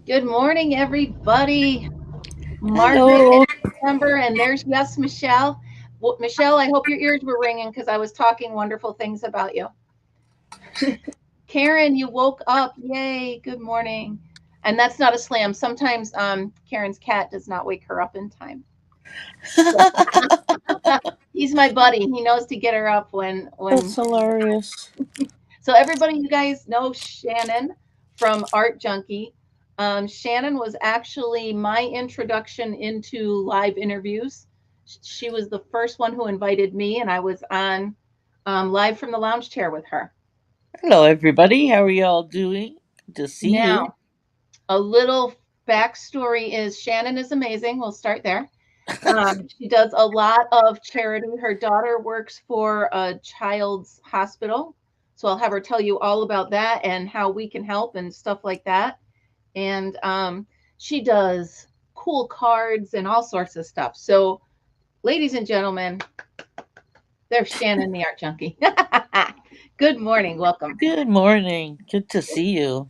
Good morning, everybody. Margaret Hello. and Amber, and there's yes, Michelle. Well, Michelle, I hope your ears were ringing because I was talking wonderful things about you. Karen, you woke up. Yay. Good morning. And that's not a slam. Sometimes Karen's cat does not wake her up in time. So he's my buddy. He knows to get her up when. That's hilarious. So everybody, you guys know Shannon from Art Junkie. Shannon was actually my introduction into live interviews. She was the first one who invited me, and I was on live from the lounge chair with her. Hello, everybody. How are y'all doing? Good to see you. Now, a little backstory is Shannon is amazing. We'll start there. She does a lot of charity. Her daughter works for a child's hospital. So I'll have her tell you all about that and how we can help and stuff like that. And she does cool cards and all sorts of stuff. So, ladies and gentlemen, there's Shannon the Art Junkie. Good morning. Welcome. Good morning. Good to see you.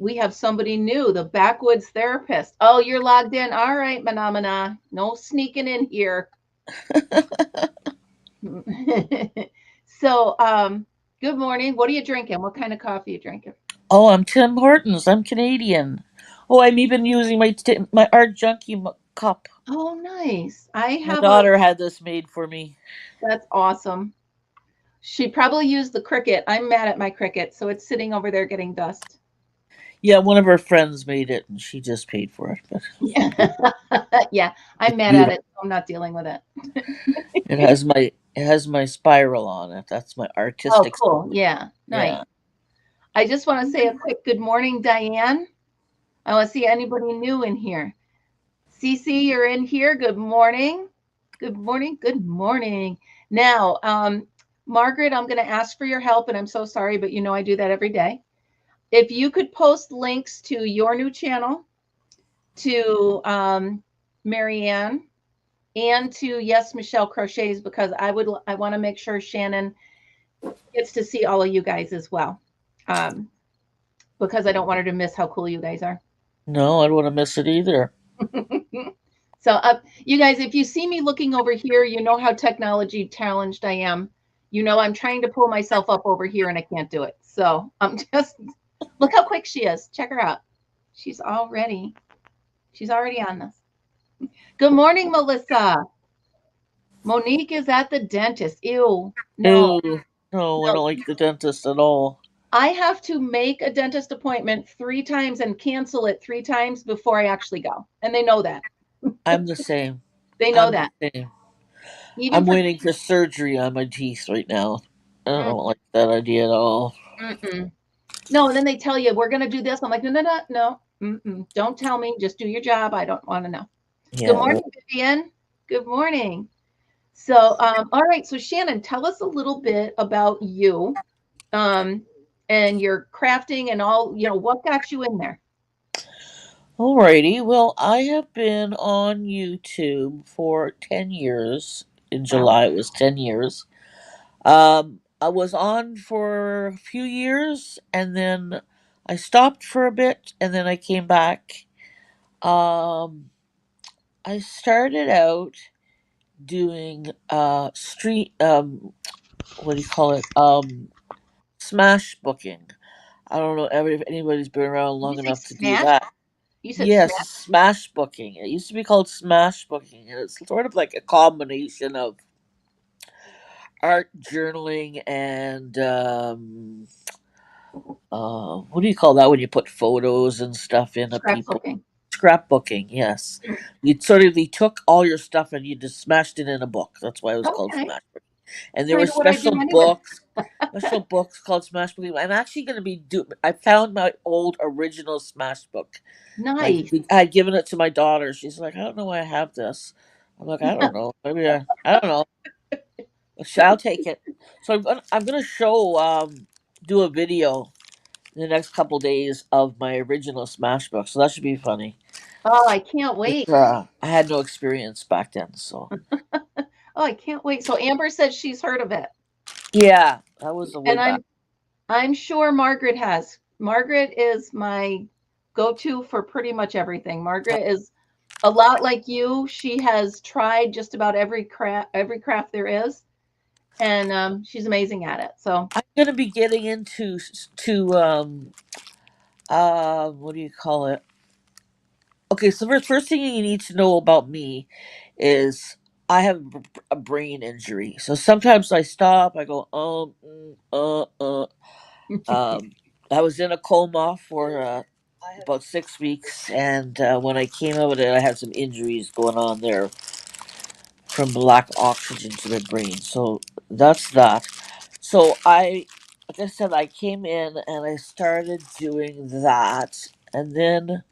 We have somebody new, the backwoods therapist. Oh, you're logged in. All right, Manamana. No sneaking in here. so, good morning. What are you drinking? What kind of coffee are you drinking? Oh, I'm Tim Hortons. I'm Canadian. Oh, I'm even using my art junkie cup. Oh, nice. I My have a, daughter had this made for me. that's awesome. She probably used the Cricket. I'm mad at my Cricket, so it's sitting over there getting dust. Yeah, one of her friends made it, and she just paid for it. But Yeah, yeah, I'm it's mad at beautiful. it. So I'm not dealing with it. It has my spiral on it. That's my Oh, artistic. cool. Yeah, nice. Yeah. I just want to say a quick good morning, Diane. I want to see anybody new in here. Cece, you're in here. Good morning. Good morning. Good morning. Now, Margaret, I'm going to ask for your help, and I'm so sorry, but you know I do that every day. If you could post links to your new channel, to Marianne, and to Yes Michelle Crochets, because I want to make sure Shannon gets to see all of you guys as well, um, because I don't want her to miss how cool you guys are. No, I don't want to miss it either. So, you guys, if you see me looking over here, you know how technology challenged I am. You know I'm trying to pull myself up over here and I can't do it. So I'm just look how quick she is. Check her out. She's already she's already on this. Good morning, Melissa. Monique is at the dentist. Ew. No, Ew. No, I no. don't like the dentist at all. I have to make a dentist appointment 3 times and cancel it 3 times before I actually go. And they know that. I'm the same. They know I'm the that. same. Even I'm for waiting for surgery on my teeth right now. I mm, don't like that idea at all. mm-mm. No, and then they tell you we're going to do this. I'm like, no, no, no, no. Mm-mm. Don't tell me. Just do your job. I don't want to know. Good Yeah. morning, Vivian. Good morning. So, all right. So, Shannon, tell us a little bit about you, um, and your crafting and all. What got you in there? Alrighty. Well, I have been on YouTube for 10 years. In Wow. July, it was 10 years. I was on for a few years and then I stopped for a bit and then I came back. Um, I started out doing street what do you call it? Smash booking. I don't know if anybody's been around Did you long say enough to do smash? that. You said Yes, smash. smash booking. It used to be called smash booking, and it's sort of like a combination of art journaling and what do you call that when you put photos and stuff in of people? Scrapbooking. Scrapbooking. Yes, you took all your stuff and you just smashed it in a book. That's why it was called Okay. smash booking. And there were Kind of what I do anyway. special books called smash booking. I'm actually going to be do. I found my old original smash book. Nice. I had given it to my daughter. She's like, I don't know why I have this. I'm like, I don't know. Maybe I don't know. I'll take it. So I'm gonna show do a video in the next couple days of my original Smash book. So that should be funny. Oh, I can't wait. I had no experience back then, so Oh, I can't wait. So Amber says she's heard of it, yeah, that was the way and back. I'm sure Margaret has. Margaret is my go to for pretty much everything. Margaret is a lot like you. She has tried just about every craft there is, and she's amazing at it. So I'm gonna be getting into what do you call it? Okay, so the first thing you need to know about me is I have a brain injury. So sometimes I stop, I go, Um, I was in a coma for about 6 weeks, and when I came out of it, I had some injuries going on there from lack of oxygen to the brain. So that's that. So like I said, I came in and I started doing that, and then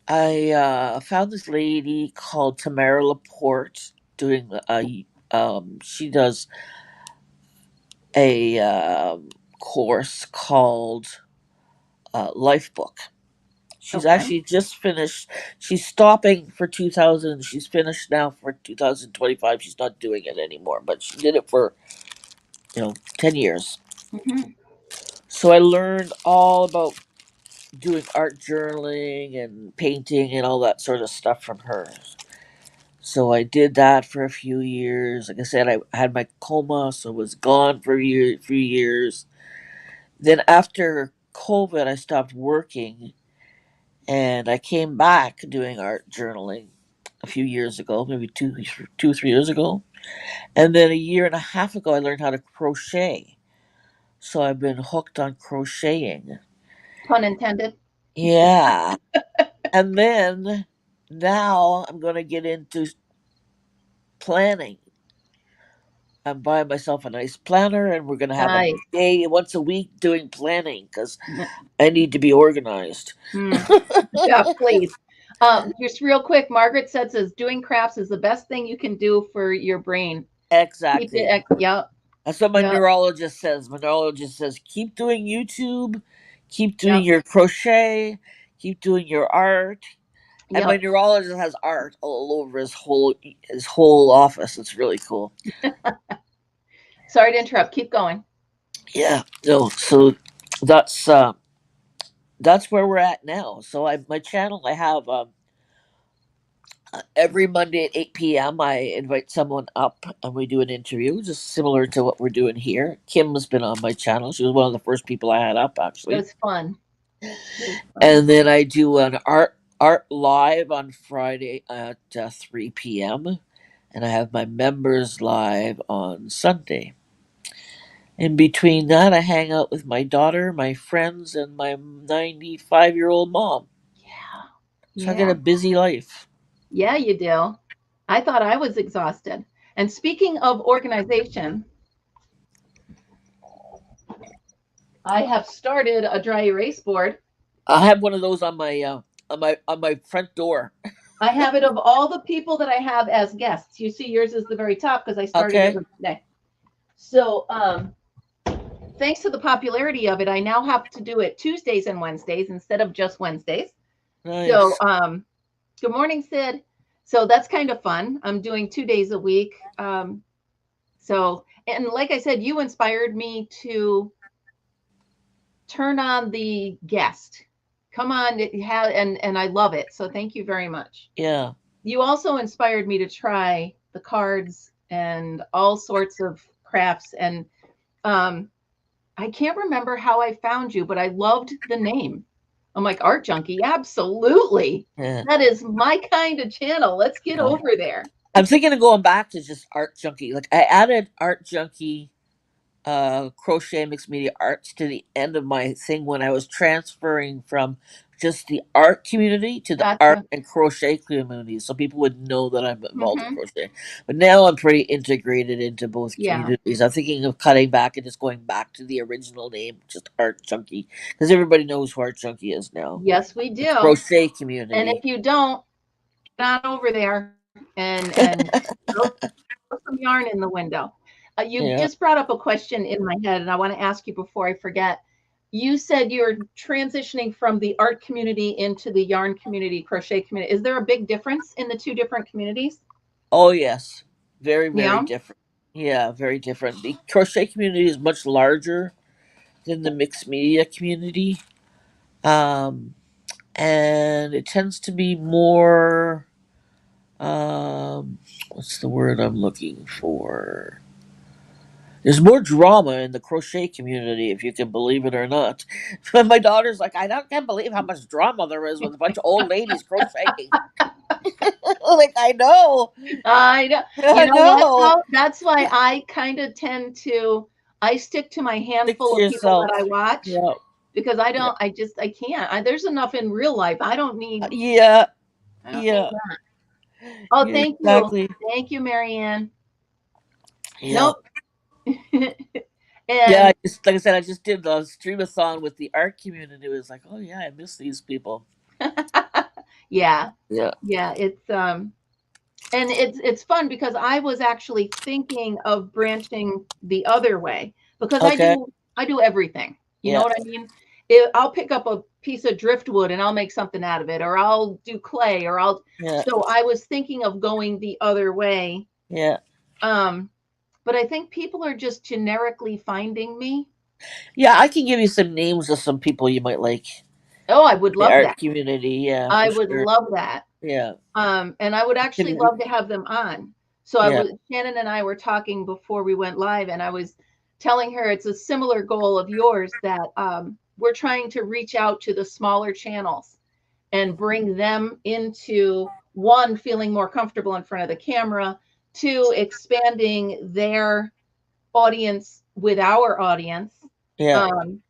I found this lady called Tamara Laporte doing she does a course called Life Book. She's okay. actually just finished. She's stopping for 2000. She's finished now for 2025. She's not doing it anymore, but she did it for 10 years. Hmm. So I learned all about doing art journaling and painting and all that sort of stuff from her. So I did that for a few years. Like I said, I had my coma, so I was gone for few years. Then after COVID, I stopped working, and I came back doing art journaling a few years ago, maybe 3 years ago. And then a year and a half ago, I learned how to crochet. So I've been hooked on crocheting. Pun intended. Yeah. And then now I'm going to get into planning. I'm buying myself a nice planner, and we're going to have a Nice. day once a week doing planning because I need to be organized. Mm. Yeah, please. Just real quick, Margaret says doing crafts is the best thing you can do for your brain. Keep it. Exactly. Yep. That's what my Yep. neurologist says. My neurologist says keep doing YouTube, keep doing Yep. your crochet, keep doing your art. And my Yep. neurologist has art all over his whole office. It's really cool. Sorry to interrupt. Keep going. Yeah. So that's uh that's where we're at now. So my channel I have every Monday at 8 p.m. I invite someone up and we do an interview, just similar to what we're doing here. Kim's been on my channel. She was one of the first people I had up It actually. was fun. It was fun. And then I do an art live on Friday at 3 p.m. and I have my members live on Sunday. In between that, I hang out with my daughter, my friends, and my 95-year-old mom. Yeah. So I got a Yeah. busy life. Yeah, you do. I thought I was exhausted. And speaking of organization, I have started a dry erase board. I have one of those on my front door. I have it of all the people that I have as guests. You see, yours is the very top because I started it Okay, with today. So, thanks to the popularity of it, I now have to do it Tuesdays and Wednesdays instead of just Wednesdays. So, nice. good morning, Sid. So that's kind of fun. I'm doing 2 days a week. So, and like I said, you inspired me to turn on the guest. Come on, and I love it. So thank you very much. Yeah, You also inspired me to try the cards and all sorts of crafts. And um, I can't remember how I found you, but I loved the name. I'm like, Art Junkie. Absolutely. yeah, That is my kind of channel. Let's get yeah. over there. I'm thinking of going back to just Art Junkie. Like I added Art Junkie crochet mixed media arts to the end of my thing when I was transferring from just the art community to the art Gotcha. and crochet community, so people would know that I'm involved in Hmm. crochet. But now I'm pretty integrated into both Yeah. communities. I'm thinking of cutting back and just going back to the original name, just Art Junkie, because everybody knows who Art Junkie is now. Yes, we The do. crochet And community. if you don't, get on over there and throw some yarn in the window. You Yeah. just brought up a question in my head, and I want to ask you before I forget. You said you're transitioning from the art community into the yarn community, crochet community. Is there a big difference in the two different communities? Oh yes. Very, very Yeah. different. Yeah, very different. The crochet community is much larger than the mixed media community. Um, and it tends to be more. Um, what's the word I'm looking for? There's more drama in the crochet community, if you can believe it or not. My daughter's like, can't believe how much drama there is with a bunch of old ladies crocheting. Like, I know, I know. You I know what know. though? That's why I kind of tend to I stick to my Stick handful to of people yourself. that I watch Yeah, because I yeah, don't I can't. There's enough in real life. yeah, I don't need yeah, that. Oh, yeah, thank you. exactly. Thank you, Marianne. Yeah, Nope. yeah. And Like I said, I just did the streamathon with the art community. It was like, oh yeah, I miss these people. yeah. Yeah. Yeah, it's fun because I was actually thinking of branching the other way because Okay. I do everything. You know Yeah. what I mean? I'll pick up a piece of driftwood and I'll make something out of it, or I'll do clay, or I'll. Yeah. So I was thinking of going the other way. Yeah. Um, but I think people are just generically finding me. Yeah. I can give you some names of some people you might like. Oh, I would The love that. art community. Yeah, I for would sure. love that. Yeah. And I would actually Can- love to have them on. So Yeah. Shannon and I were talking before we went live, and I was telling her it's a similar goal of yours that we're trying to reach out to the smaller channels and bring them into one, feeling more comfortable in front of the camera, two, expanding their audience with our audience. Yeah. Um,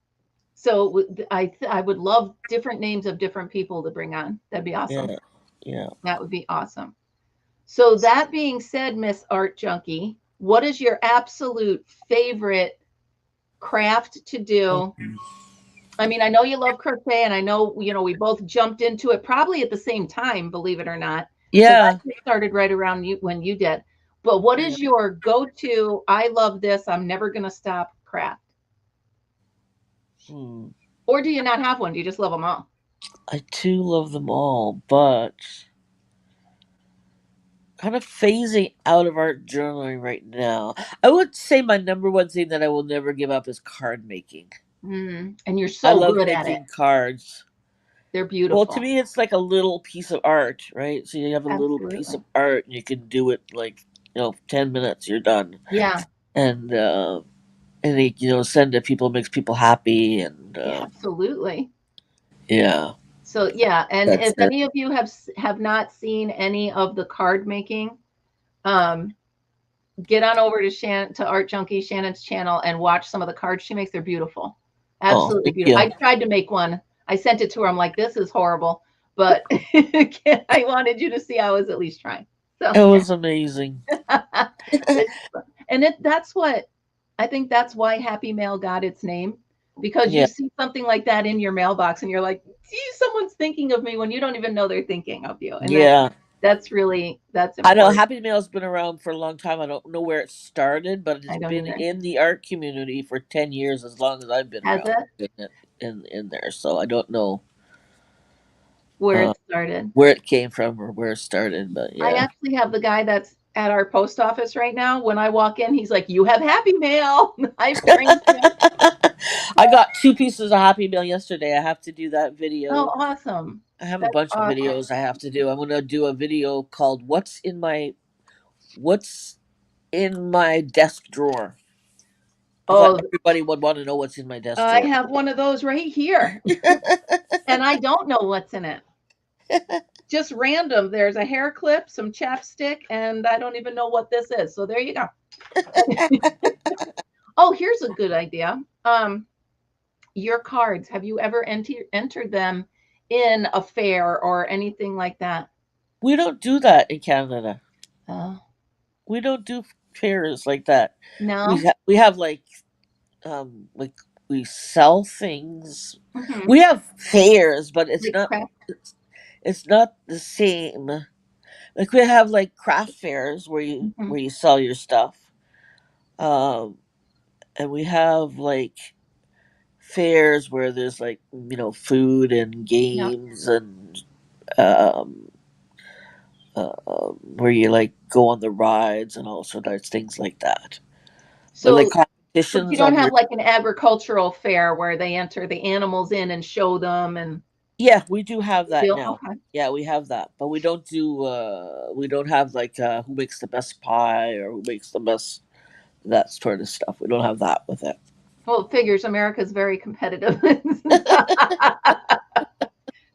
so I would love different names of different people to bring on. That'd be awesome. Yeah. Yeah. That would be awesome. So that being said, Miss Art Junkie, what is your absolute favorite craft to do? Mhm. I mean, I know you love crochet, and I know we both jumped into it probably at the same time, believe it or not, because Yeah. I started right around you when you did. But what Yeah. is your go-to? I love this. I'm never gonna stop craft. Hmm. Or do you not have one? Do you just love them all? I too love them all, but kind of phasing out of art journaling right now. I would say my number one thing that I will never give up is card making. And you're I so love good at it. making cards. They're Well, to beautiful. me, it's like a little piece of art, right? So you have a little piece Absolutely. of art, and you can do it like 10 minutes, you're done, Yeah. and they send it. People makes people happy, and Yeah. Absolutely. yeah, So yeah, and that's if it. any of you have not seen any of the card making, um, get on over to Art Junkie Shannon's channel and watch some of the cards she makes. They're beautiful, Oh, absolutely thank beautiful. you. I tried to make one. I sent it to her. I'm like, this is horrible, but I wanted you to see I was at least trying. So It was amazing. it's, and that's what I think. That's why Happy Mail got its name, because you Yeah, see something like that in your mailbox and you're like, gee, someone's thinking of me when you don't even know they're thinking of you, and yeah. that's I know important. Happy Mail's been around for a long time. I don't know where it started, but it's I don't been either. in the art community for 10 years, as long as I've been Has around it in there. So I don't know where uh, it started? where it came from or where it started, but I yeah. actually have the guy that's at our post office right now. When I walk in, he's like, "You have Happy Mail." I've trained him. I got 2 pieces of Happy Meal yesterday. I have to do that Oh, video. awesome! I have a That's bunch of awesome. videos I have to do. I'm gonna do a video called What's in my desk drawer?" I thought Oh, everybody would want to know what's in my desk I drawer. have one of those right here, and I don't know what's in it. Just random. There's a hair clip, some chapstick, and I don't even know what this is. So there you go. Oh, here's a good idea. Your cards. Have you ever entered them in a fair or anything like that? We don't do that in Canada. Uh, We don't do fairs like that. no. We have like we sell things. Hmm. We have fairs, but Like crap. it's not the same. Like we have like craft fairs Hmm. where you sell your stuff. Um, and we have like fairs where there's like food and Yeah. games and um where you like go on the rides and all sorts of things like that. But like So, but you competitions don't on have your like an agricultural fair where they enter the animals in and show them and. Yeah, we do have You that do? now. Okay. Yeah, we have that, but we don't have like who makes the best pie or who makes the best that sort of stuff. We don't have that with it. Well, it figures America's very competitive.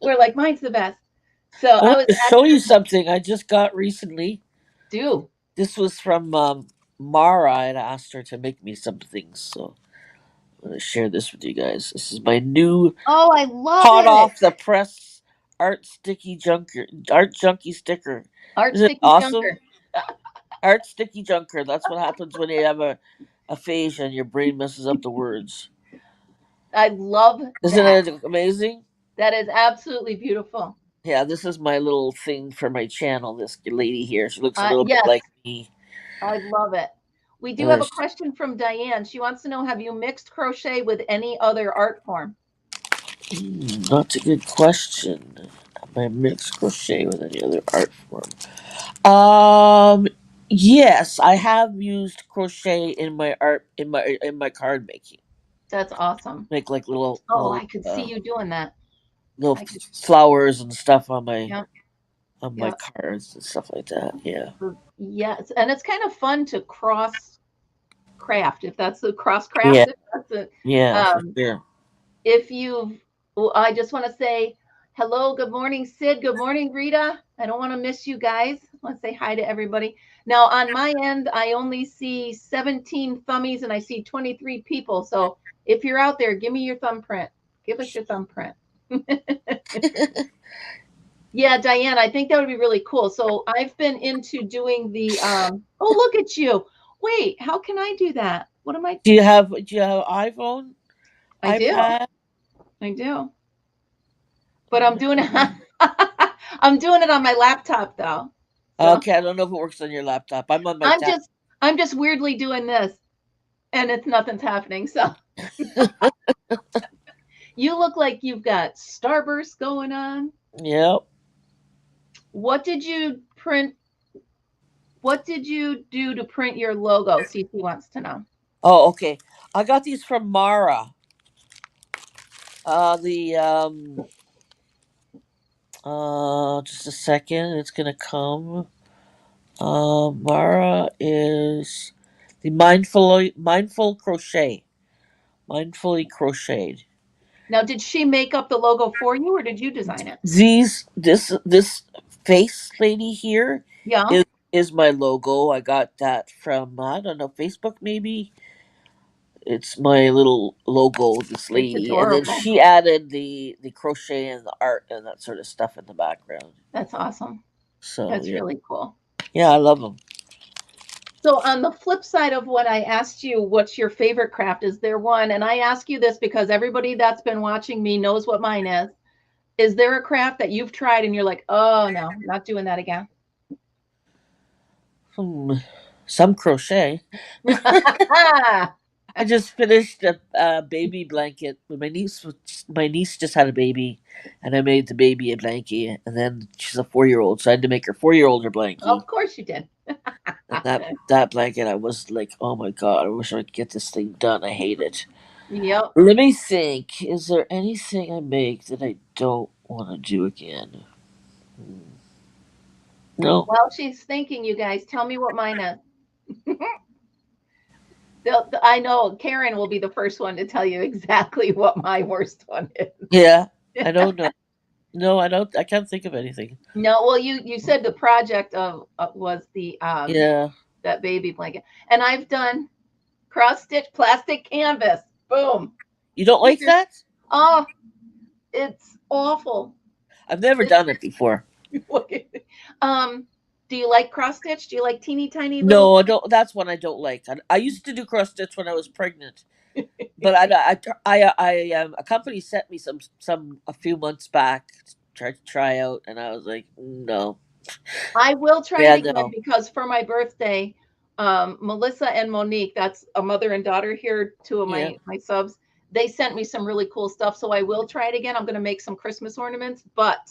We're like, mine's the best. So I I want was to show you actually something I just got recently. do. This was from Mara. I had asked her to make me some things, so I'm gonna share this with you guys. This is my new Oh, I love hot it. off the press art junkie sticker. Art Isn't it sticky awesome? junker. Art sticky junker. That's what happens when you have a aphasia and your brain messes up the words. I love Isn't that. it amazing? That is absolutely beautiful. Yeah, this is my little thing for my channel. This lady here, she looks a little bit Yes, like me. I love it. We do have Uh, a question from Diane. She wants to know, have you mixed crochet with any other art form? That's a good question. Have I mixed crochet with any other art form? Yes, I have used crochet in my art in my card making. That's awesome. Make like Oh, I could see you doing that. little I could, flowers and stuff yeah, on my yeah. cards and stuff like that. Yeah. Yes, and it's kind of fun to cross craft, if that's the cross Yeah. craft, if that's it. Yeah, for Um, sure. if you've, well, I just want to say hello, good morning, Sid. Good morning, Rita. I don't want to miss you guys. Let's say hi to everybody. Now, on my end, I only see 17 thummies and I see 23 people. So if you're out there, give me your thumbprint. Give us your thumbprint. Yeah, Diane, I think that would be really cool. So I've been into doing the oh, look at you. Wait, how can I do that? What am I Do you have iPhone? I do. iPad? I do. But I'm doing it I'm doing it on my laptop though. So Okay, I don't know if it works on your laptop. I'm on my I'm tab. just I'm just weirdly doing this and it's nothing's happening. So you look like you've got starburst going on. Yep. What did you print? What did you do to print your logo? CC wants to know. Oh, okay. I got these from Mara. The just a second. It's gonna come. Mara is the mindful crochet. Mindfully crocheted. Now, did she make up the logo for you or did you design it? This face lady here Yeah. is is my logo. I got that from I don't know Facebook maybe. It's my little logo. This It's lady, and then adorable. she added the crochet and the art and that sort of stuff in the background. That's awesome. So That's yeah, really cool. yeah, I love them. So, on the flip side of what I asked you, what's your favorite craft? Is there one? And I ask you this because everybody that's been watching me knows what mine is. Is there a craft that you've tried and you're like, oh no, not doing that again? Hmm. Some crochet. Ah, I just finished a baby blanket. My niece just had a baby, and I made the baby a blankie. And then she's a 4 year old, so I had to make her 4 year old her blankie. of course you did. And that blanket, I was like, oh my god, I wish I could get this thing done. I hate it. Yep. Let me think. Is there anything I make that I don't want to do again? No. While she's thinking, you guys, tell me what mine is. I know Karen will be the first one to tell you exactly what my worst one is. Yeah, I don't know. No, I don't. I can't think of anything. No, well, you said the project of was the Yeah. that baby blanket, and I've done cross stitch plastic canvas. Boom. You don't like Figure. that? Oh, it's awful. I've never It, done it before. look at it. Um, do you like cross stitch? Do you like teeny tiny little? No, I don't. That's one I don't like. I used to do cross stitch when I was pregnant, but a company sent me some a few months back to try out, and I was like, no, I will try it yeah, again no, because for my birthday, Melissa and Monique, that's a mother and daughter here, two of yeah, my subs, they sent me some really cool stuff. So I will try it again. I'm going to make some Christmas ornaments, but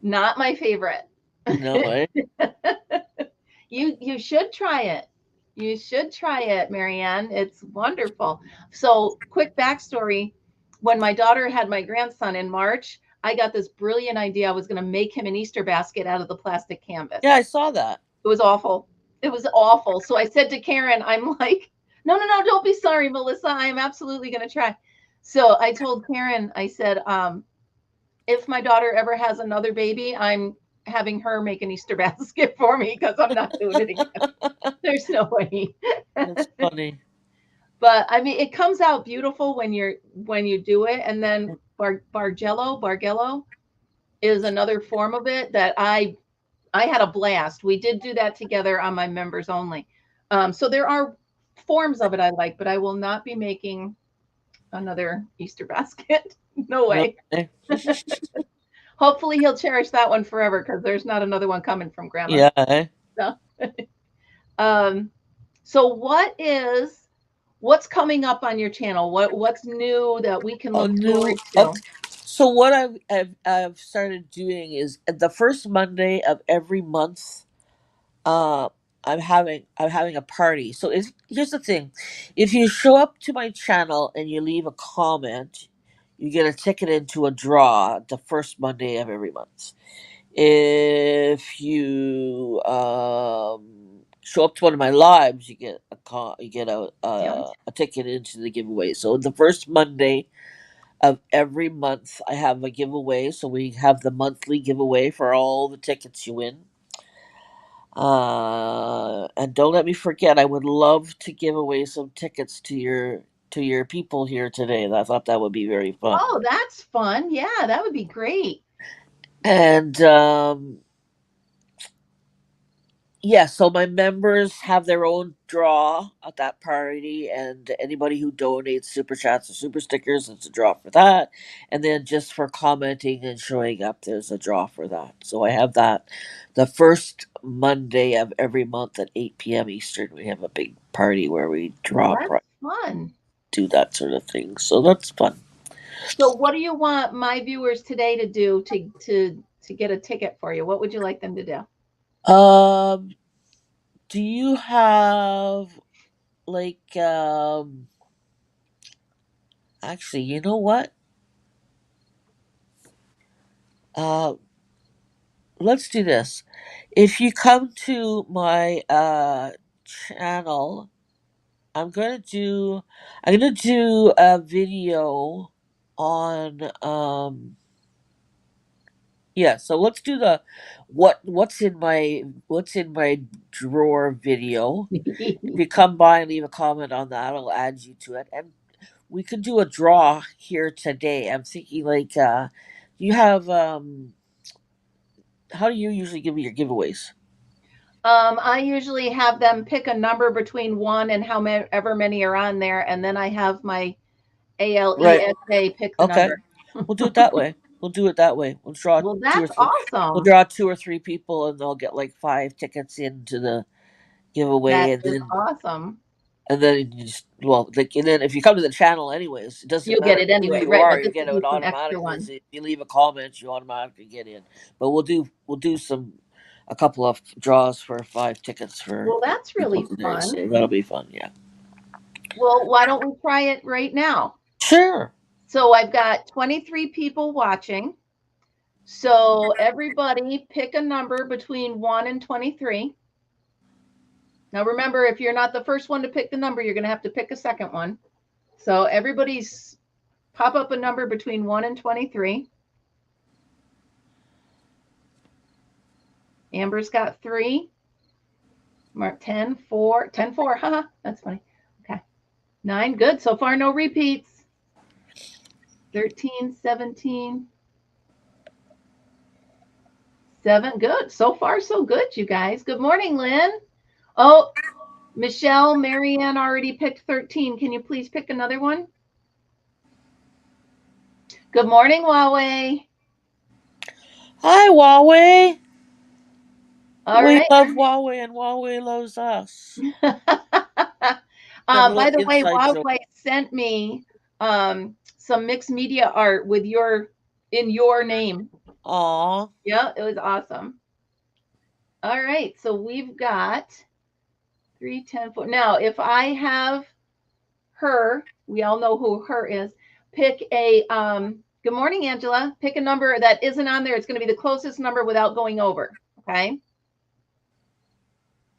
not my favorite. no way. You should try it. You should try it, Marianne. It's wonderful. So, quick backstory. when my daughter had my grandson in March, I got this brilliant idea. I was going to make him an Easter basket out of the plastic canvas. Yeah, I saw that. It was awful. It was awful. So I said to Karen, I'm like, no, no, no, don't be sorry, Melissa. I'm absolutely going to try. So I told Karen, I said, if my daughter ever has another baby, I'm having her make an Easter basket for me because I'm not doing it again. There's no way. That's funny. But I mean, it comes out beautiful when you do it. And then Bargello is another form of it that I had a blast. We did do that together on my members only. So there are forms of it I like, but I will not be making another Easter basket. No way. Okay. Hopefully he'll cherish that one forever because there's not another one coming from grandma. Yeah. Eh? So, um, so what's coming up on your channel? What's new that we can Oh, look forward new. to? Okay. So what I've started doing is at the first Monday of every month. Uh, I'm having a party. So here's the thing: if you show up to my channel and you leave a comment, you get a ticket into a draw the first Monday of every month. If you show up to one of my lives, you get Yeah. a ticket into the giveaway. So the first Monday of every month, I have a giveaway. So we have the monthly giveaway for all the tickets you win. And don't let me forget, I would love to give away some tickets to your people here today. I thought that would be very fun. Oh, that's fun. Yeah, that would be great. And yeah, so my members have their own draw at that party, and anybody who donates super chats or super stickers, it's a draw for that. And then just for commenting and showing up, there's a draw for that. So I have that the first Monday of every month at 8 p.m. Eastern. We have a big party where we Well, draw, that's fun. do that sort of thing. So that's fun. So what do you want my viewers today to do to get a ticket for you? What would you like them to do? Um, do you have like actually, you know what? Uh, let's do this. If you come to my channel, I'm gonna do a video on yeah, so let's do the what's in my drawer video. If you come by and leave a comment on that, I'll add you to it. And we could do a draw here today. I'm thinking like you have how do you usually give me your giveaways? I usually have them pick a number between one and however many are on there, and then I have my Right. ALESA pick the Okay. number. We'll do it that way. We'll do it that way. We'll draw Well, two or that's three. We'll awesome. draw two or three people, and they'll get like 5 tickets into the giveaway, That is awesome. and then you just well, like, and then if you come to the channel anyways, it doesn't You'll get matter it who anyway, you right? are, But you this get will be it some extra automatically. one. So if you leave a comment, you automatically get in. But we'll do some a couple of draws for 5 tickets for Well, that's people really today. fun. So that'll be fun. Yeah. Well, why don't we try it right now? Sure. So I've got 23 people watching. So everybody pick a number between 1 and 23. Now remember, if you're not the first one to pick the number, you're going to have to pick a second one. So everybody's pop up a number between 1 and 23. Amber's got 3. Mark 10, 4, 10, 4. Haha, that's funny. Okay. 9, good. So far, no repeats. 13, 17, 7, good. So far, so good, you guys. Good morning, Lynn. Oh, Michelle, Marianne already picked 13. Can you please pick another one? Good morning, Huawei. Hi, Huawei. All We right. love Huawei, and Huawei loves us. Have a By little the way, inside joke. Huawei sent me some mixed media art with in your name. Aw. Yeah, it was awesome. All right, so we've got 3, 10, 4. Now, if I have her, we all know who her is. pick a good morning, Angela. Pick a number that isn't on there. It's going to be the closest number without going over. Okay.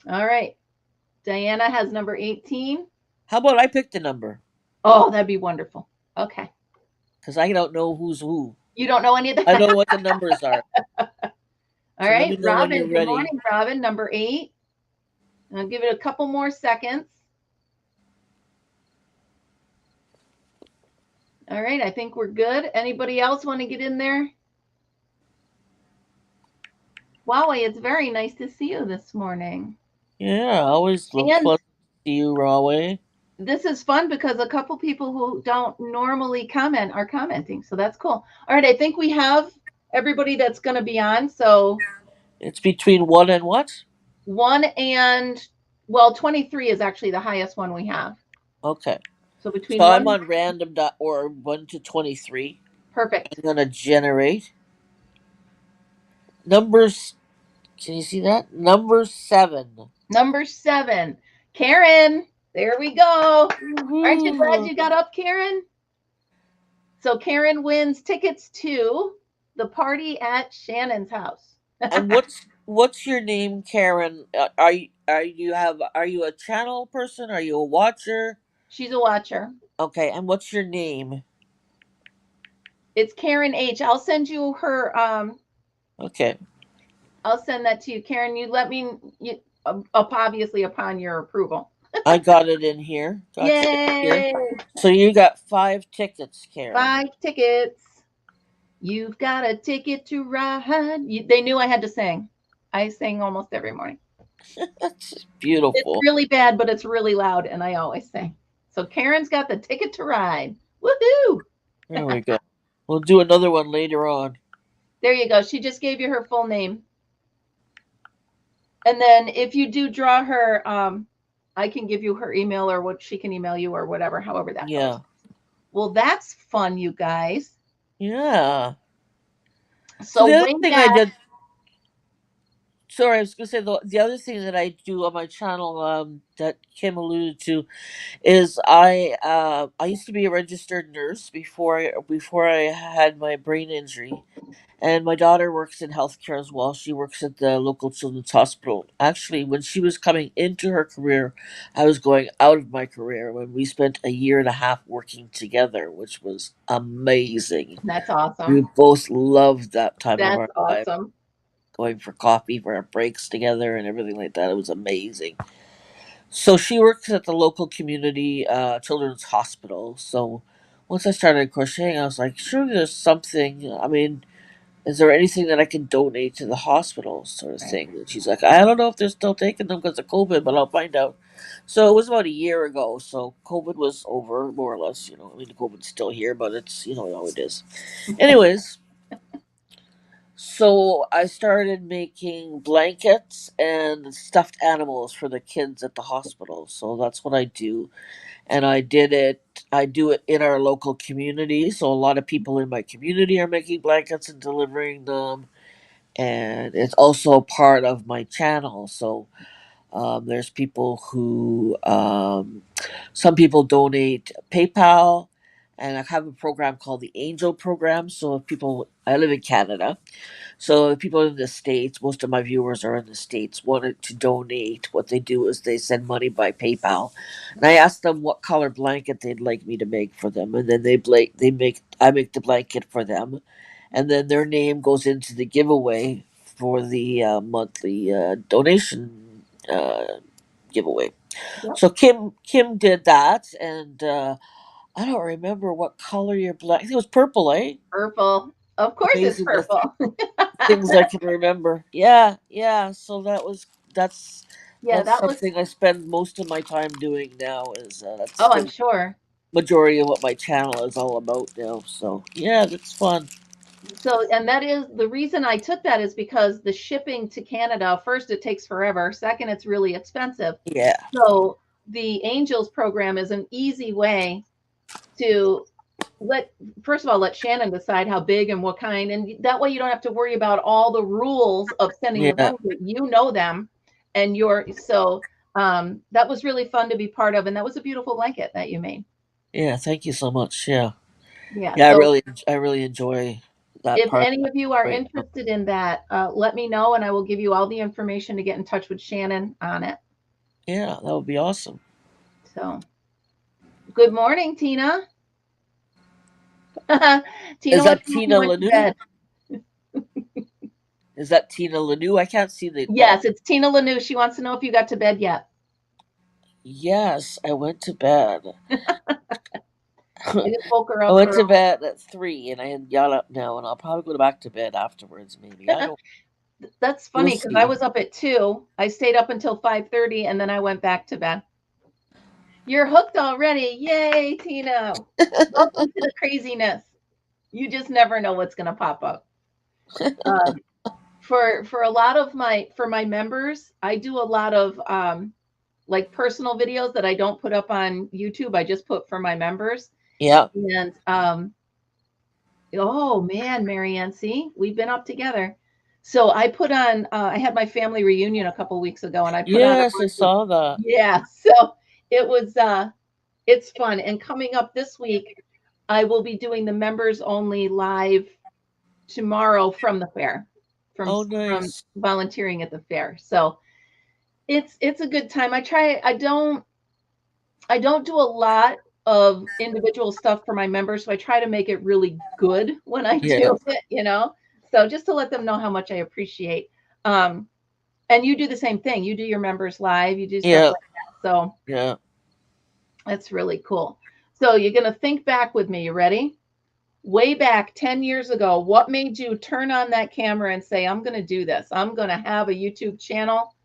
All right. Diana has number 18. How about I pick the number? Oh, that'd be wonderful. Okay. Because I don't know who's who. You don't know any of I that. know what the numbers are. All So let me right. know when Robin. you're Good ready. morning, Robin. Number 8. I'll give it a couple more seconds. All right. I think we're good. Anybody else want to get in there? Wowie, it's very nice to see you this morning. Yeah, always love And pleasant to see you, Rahway. this is fun because a couple people who don't normally comment are commenting. So that's cool. All right. I think we have everybody that's going to be on. So It's between one and what? 1 and, well, 23 is actually the highest one we have. Okay. So So between I'm 1, on random.org 1 to 23. perfect. I'm going to generate numbers. Can you see that? Number 7. Number 7, Karen. There we go. Aren't you glad Woohoo. you got up, Karen? So Karen wins tickets to the party at Shannon's house. And what's your name, Karen? Are you a channel person? Are you a watcher? She's a watcher. Okay, and what's your name? It's Karen H. I'll send you her. Okay, I'll send that to you, Karen. You let me. You, obviously upon your approval. I got it in here. Got you in here. Yay! So you got 5 tickets, Karen. 5 tickets. You've got a ticket to ride. They knew I had to sing. I sing almost every morning. That's It's beautiful. really bad, but it's really loud, and I always sing. So Karen's got the ticket to ride. Woohoo! There we go. We'll do another one later on. There you go. She just gave you her full name. And then if you do draw her, I can give you her email or what she can email you or whatever, however that goes. Yeah. Well, that's fun, you guys. Yeah. So So the other when thing I that, did, sorry, I was gonna say the other thing that I do on my channel, that Kim alluded to, is I used to be a registered nurse before I had my brain injury, and my daughter works in healthcare as well. She works at the local children's hospital. Actually, when she was coming into her career, I was going out of my career when we spent a year and a half working together, which was amazing. that's We awesome. both loved that time of That's our life, awesome. going for coffee for our breaks together and everything like that. It was amazing. So she works at the local community children's hospital. So once I started crocheting, I was like, surely there's something. I mean, is there anything that I can donate to the hospital, sort of Right. thing? And she's like, I don't know if they're still taking them because of COVID, but I'll find out. So it was about a year ago. So COVID was over, more or less. I mean, COVID's still here, but it's, how it is. Anyways, so I started making blankets and stuffed animals for the kids at the hospital. So that's what I do. And I do it in our local community. So a lot of people in my community are making blankets and delivering them. And it's also part of my channel. So there's people who, some people donate PayPal. And I have a program called the Angel Program. So if people, I live in Canada, so if people in the States, most of my viewers are in the States, wanted to donate, what they do is they send money by PayPal. And I ask them what color blanket they'd like me to make for them. And then I make the blanket for them. And then their name goes into the giveaway for the monthly donation giveaway. Yep. So Kim did that, and I don't remember what color your blanket. I think it was purple, eh? Purple. Of course it's Amazing the purple. things I can remember. Yeah, yeah. So that's Yeah, that's that was, something I spend most of my time doing now. Is that's oh, I'm the sure. majority of what my channel is all about now. So yeah, that's fun. So, and that is the reason I took that is because the shipping to Canada, first, it takes forever. Second, it's really expensive. Yeah, So, the Angels program is an easy way to let, first of all, let Shannon decide how big and what kind. And that way you don't have to worry about all the rules of sending the yeah, blanket. You know them. And that was really fun to be part of. And that was a beautiful blanket that you made. yeah. Thank you so much. Yeah, Yeah. Yeah, So I really enjoy that if part any of you are right now. interested in that, let me know and I will give you all the information to get in touch with Shannon on it. Yeah, that would be awesome. So good morning, Tina. Tina Is wants that to know if you Tina went to Lanou? bed. Is that Tina Lanou? I can't see the. Oh, Yes, it's Tina Lanou. She wants to know if you got to bed yet. yes, I went to bed. I just woke her I up went early. to bed at 3, and I got up now, and I'll probably go back to bed afterwards. Maybe I don't. That's We'll funny because I see. was up at 2. I stayed up until 5:30 and then I went back to bed. You're hooked already. Yay, Tina. Welcome to the craziness. You just never know what's going to pop up. Um, for a lot of my members, I do a lot of like personal videos that I don't put up on YouTube. I just put for my members. Yeah. And oh man, Marianne, see, we've been up together. So I put on I had my family reunion a couple weeks ago and I put on a Yes, I bunch of saw that. yeah, so it was it's fun. And coming up this week, I will be doing the members only live tomorrow from the fair, Oh, from nice. volunteering at the fair. So it's a good time. I don't do a lot of individual stuff for my members, so I try to make it really good when I Yeah. do it, you know. So just to let them know how much I appreciate. Um, and you do the same thing. You do your members live. You do stuff Yeah. like that. So Yeah. that's really cool. So you're gonna think back with me. You ready? Way back 10 years ago, what made you turn on that camera and say, I'm gonna do this? I'm gonna have a YouTube channel.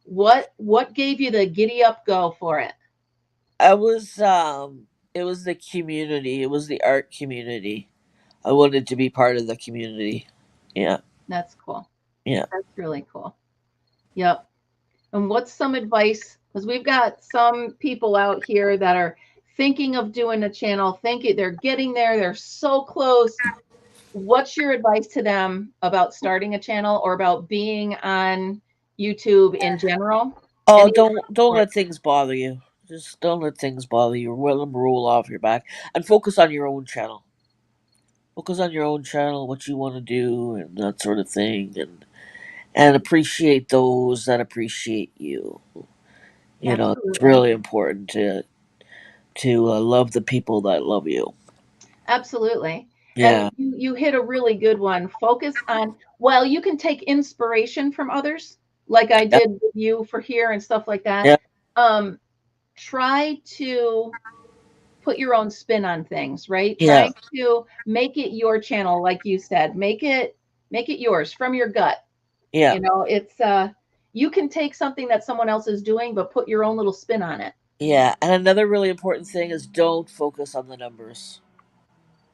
What gave you the giddy up go for it? I was. It was the community. It was the art community. I wanted to be part of the community. Yeah. That's cool. Yeah. That's really cool. Yep. And what's some advice? Because we've got some people out here that are thinking of doing a channel, thinking they're getting there, they're so close. What's your advice to them about starting a channel or about being on YouTube in general? Oh, Any don't advice? let things bother you. Just don't let things bother you. Let them roll off your back, and focus on your own channel. Focus on your own channel, what you want to do, and that sort of thing, and appreciate those that appreciate you. You know, it's Absolutely. really important to love the people that love you. Absolutely. And Yeah. you hit a really good one. Focus on, well, you can take inspiration from others, like I Yeah. did with you for here and stuff like that. Yeah. Um, try to put your own spin on things, right? Yeah. Try to make it your channel, like you said. Make it yours from your gut. Yeah. You know, it's you can take something that someone else is doing, but put your own little spin on it. Yeah. And another really important thing is don't focus on the numbers.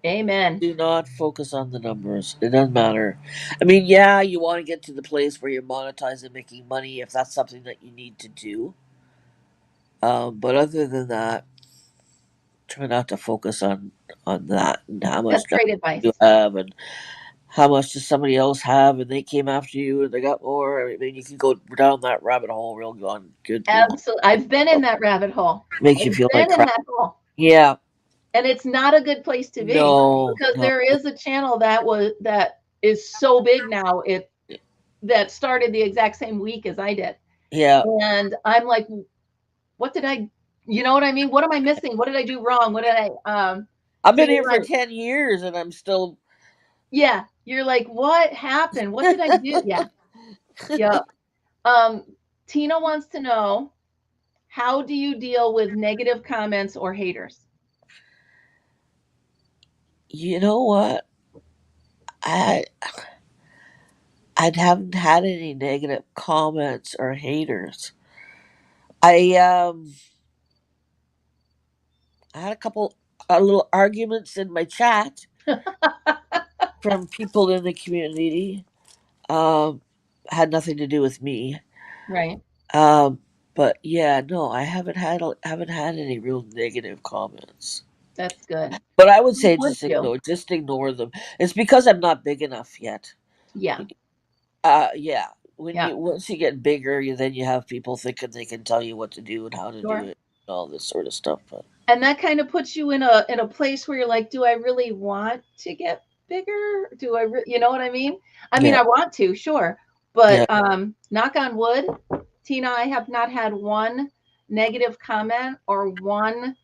Amen. Do not focus on the numbers. It doesn't matter. I mean, yeah, you want to get to the place where you're monetizing, making money, if that's something that you need to do. But other than that, try not to focus on that and how much That's traffic great you advice. have and how much does somebody else have and they came after you and they got more. I mean, you can go down that rabbit hole real good, real quick. Absolutely. I've been in that rabbit hole. Makes you I've feel like been in crap. that hole. Yeah. And it's not a good place to be No. because No. there is a channel that is so big now that started the exact same week as I did. Yeah. And I'm like, what did I you know what I mean? What am I missing? What did I do wrong? What did I I've so been you're here for right. 10 years and I'm still. Yeah. You're like, what happened? What did I do? Yeah. Yeah. Um Tina wants to know, how do you deal with negative comments or haters? You know what? I I haven't had any negative comments or haters. I had a little arguments in my chat from people in the community. Um, had nothing to do with me. Right. Um, but yeah, no, I haven't had any real negative comments. That's good. But I would Who say would you? just ignore them. It's because I'm not big enough yet. Yeah. Yeah. Yeah. Once you get bigger, then you have people thinking they can tell you what to do and how to do Sure. it, and all this sort of stuff. But and that kind of puts you in a place where you're like, do I really want to get bigger? Do I you know what I mean? I mean, Yeah. I want to, sure, but Yeah. knock on wood, Tina, I have not had one negative comment or one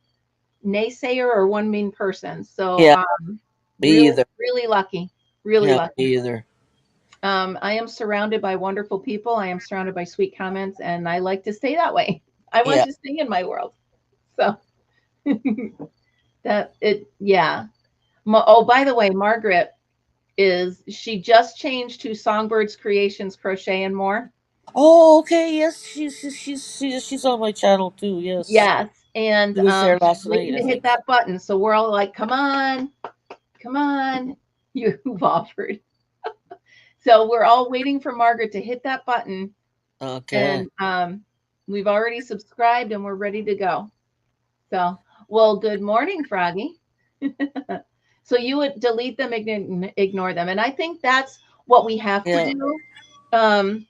naysayer or one mean person. So Yeah. Me really either. really lucky, really Yeah. lucky. Me either. I am surrounded by wonderful people. I am surrounded by sweet comments, and I like to stay that way. I want Yeah. to stay in my world. So that it, yeah. Oh, by the way, Margaret is she just changed to Songbirds Creations Crochet and More. Oh, okay. Yes, she's on my channel too. Yes, Yes, and she was there she's last night, waiting I to hit think. that button. So we're all like, "Come on, come on, you've offered." So we're all waiting for Margaret to hit that button, Okay. and we've already subscribed and we're ready to go. So, well, good morning, Froggy. So you would delete them, ignore them, and I think that's what we have to Yeah. do. Um,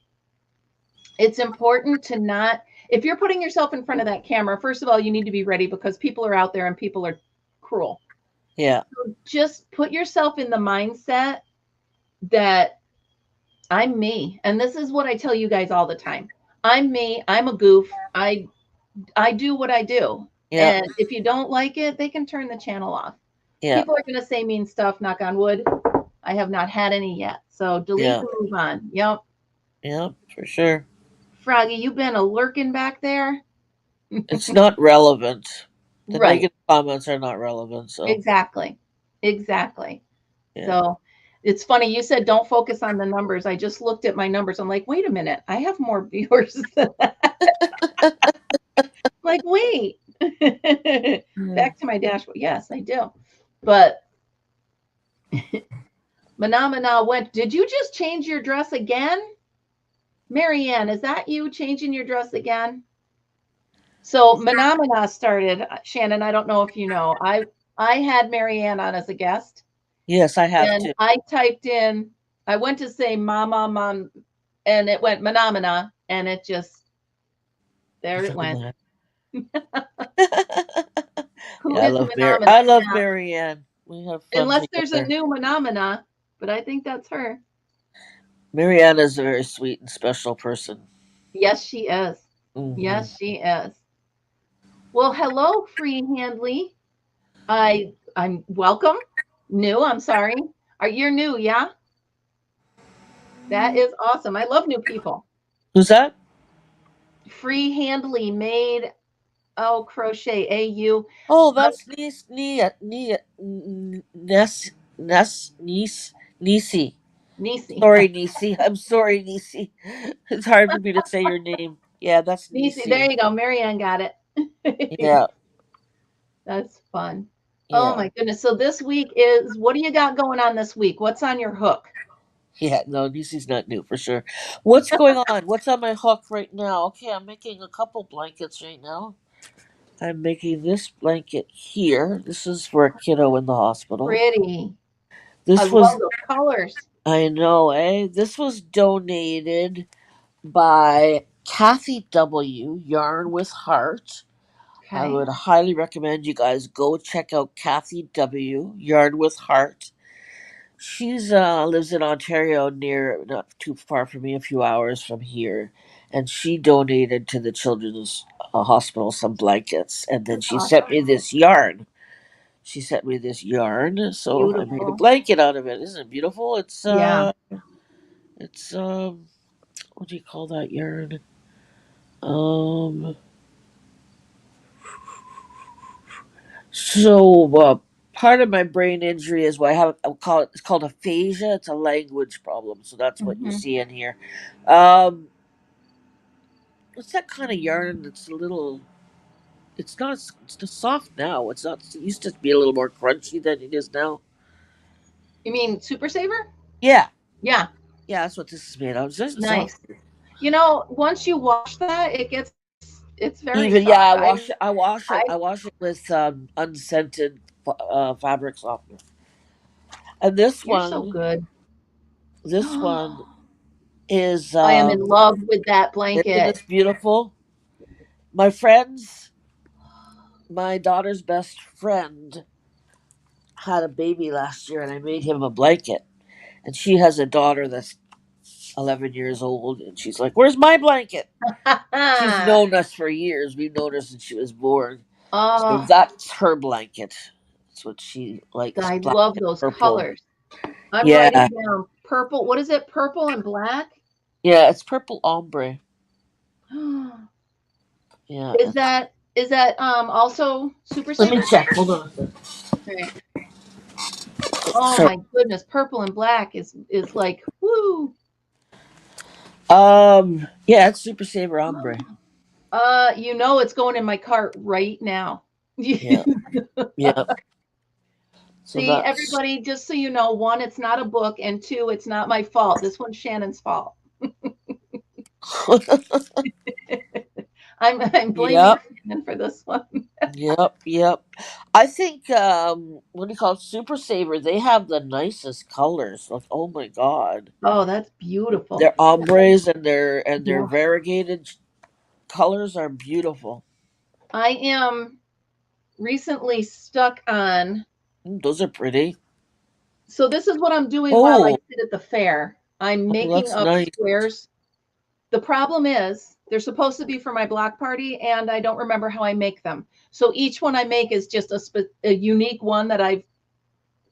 it's important to not, if you're putting yourself in front of that camera, first of all, you need to be ready because people are out there and people are cruel. Yeah. So just put yourself in the mindset that I'm me. And this is what I tell you guys all the time. I'm me. I'm a goof. I do what I do. Yeah. And if you don't like it, they can turn the channel off. Yeah. People are going to say mean stuff, knock on wood. I have not had any yet. So delete Yeah. and move on. Yep. Yeah. For sure. Froggy, you been a lurking back there? It's not relevant. The Right. negative comments are not relevant. So Exactly. Exactly. yeah. So it's funny. You said don't focus on the numbers. I just looked at my numbers. I'm like, wait a minute. I have more viewers than that. Like, wait. Yeah. Back to my dashboard. Yes, I do. But Manamana went, did you just change your dress again? Marianne, is that you changing your dress again? So Manamana started, Shannon, I don't know if you know. I had Marianne on as a guest. Yes, I have And to. I typed in, I went to say mama, mom, and it went Manamana, and it just, there it went. Who Yeah, I is love Mary. Manamana? I love Yeah. Marianne. We have fun Unless there's a together. new Manamana, but I think that's her. Marianne is a very sweet and special person. Yes, she is. Hmm. Yes, she is. Well, hello, Free Handley. I'm welcome. New, I'm sorry. Are you're new, yeah? That is awesome. I love new people. Who's that? Free Handley made crochet AU. Oh, that's niece Nisi. Nisi. Sorry, Nisi. I'm sorry, Nisi. It's hard for me to say your name. Yeah, that's Nisi, there Nisi. you go. Marianne got it. Yeah, That's fun. Oh yeah, my goodness. So this week is, what do you got going on this week? What's on your hook? yeah. No, Nisi's not new for sure. What's going on? What's on my hook right now? Okay, I'm making a couple blankets right now. I'm making this blanket here. This is for a kiddo in the hospital. Pretty. I This love was, those colors. I know, eh? This was donated by Kathy W. Yarn with Heart. I Okay. would highly recommend you guys go check out Kathy W. Yarn with Heart. She's lives in Ontario, near not too far from me, a few hours from here, and she donated to the children's hospital some blankets, and then That's she sent awesome. me this yarn. She sent me this yarn, so I made a Beautiful. blanket out of it. Isn't it beautiful? Yeah. It's what do you call that yarn? Um, so part of my brain injury is what I call it. It's called aphasia. It's a language problem. So that's what you Hmm. see in here. Um, what's that kind of yarn that's a little? It's not. It's just soft now. It's not. It used to be a little more crunchy than it is now. You mean Super Saver? Yeah, Yeah. yeah. That's what this is made of. It's just soft. Nice. You know, once you wash that, it's very Even soft. yeah, I I wash it. I wash it with unscented fabric softener. And you're so good. this I one is am in love with that isn't blanket. this beautiful? My friends, my daughter's best friend had a baby last year, and I made him a blanket. And she has a daughter that's 11 years old, and she's like, "Where's my blanket?" She's known us for years. We've known her since she was born. So Oh, that's her blanket. That's what she likes, I black love and those purple. colors. I'm writing Yeah, down purple. What is it? Purple and black? yeah, it's purple ombre. Yeah, Is that also Super let me Saver? check. Hold on. Right. Oh Sorry. my goodness, purple and black is like whoo. Yeah, it's Super Saver ombre. It's going in my cart right now. Yeah, yeah. So See, that's everybody, just so you know, one, it's not a book, and two, it's not my fault. This one's Shannon's fault. I'm blaming yep, Shannon for this one. yep. I think what do you call it? Super Saver? They have the nicest colors. Like, oh my god, Oh, that's beautiful. their ombres and their Yeah. variegated colors are beautiful. I am recently stuck on. Those are pretty. So this is what I'm doing while I Oh, sit at the fair. I'm oh, making that's up nice. squares. The problem is they're supposed to be for my block party, and I don't remember how I make them. So each one I make is just a unique one that I